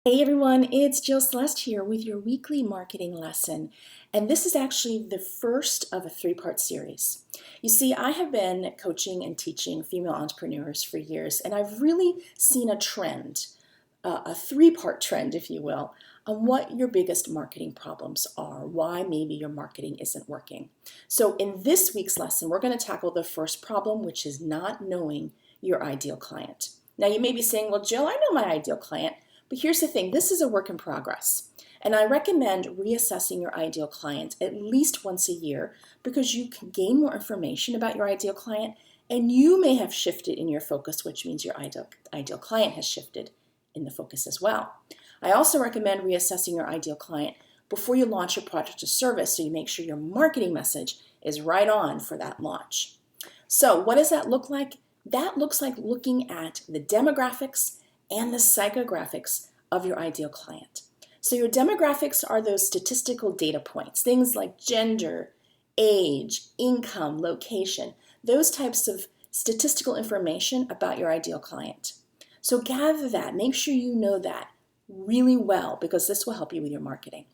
Hey everyone, it's Celeste here with your weekly marketing lesson, and this is actually the first of a three-part series. You see, I have been coaching and teaching female entrepreneurs for years, and I've really seen a trend, a three-part trend, if you will, on what your biggest marketing problems are, why maybe your marketing isn't working. So in this week's lesson, we're going to tackle the first problem, which is not knowing your ideal client. Now you may be saying, well, Jill, I know my ideal client. But here's the thing, this is a work in progress. And I recommend reassessing your ideal client at least once a year because you can gain more information about your ideal client and you may have shifted in your focus, which means your ideal client has shifted in the focus as well. I also recommend reassessing your ideal client before you launch your product or service so you make sure your marketing message is right on for that launch. So what does that look like? That looks like looking at the demographics and the psychographics of your ideal client. So your demographics are those statistical data points, things like gender, age, income, location, those types of statistical information about your ideal client. So gather that, make sure you know that really well because this will help you with your marketing.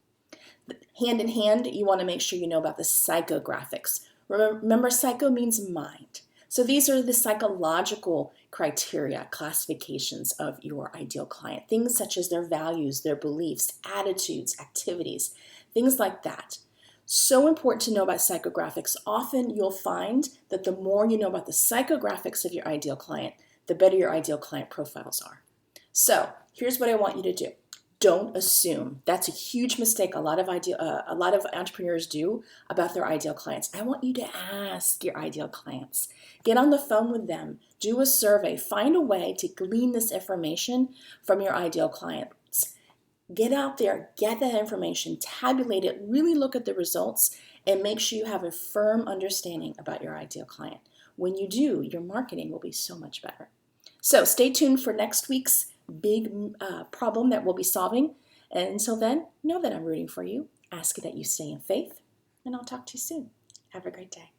Hand in hand, you want to make sure you know about the psychographics. Remember, psycho means mind. So these are the psychological criteria, classifications of your ideal client. Things such as their values, their beliefs, attitudes, activities, things like that. So important to know about psychographics. Often you'll find that the more you know about the psychographics of your ideal client, the better your ideal client profiles are. So here's what I want you to do. Don't assume. That's a huge mistake a lot of entrepreneurs do about their ideal clients. I want you to ask your ideal clients. Get on the phone with them. Do a survey. Find a way to glean this information from your ideal clients. Get out there, get that information, tabulate it, really look at the results, and make sure you have a firm understanding about your ideal client. When you do, your marketing will be so much better. So stay tuned for next week's big problem that we'll be solving. And until then, know that I'm rooting for you. Ask that you stay in faith, and I'll talk to you soon. Have a great day.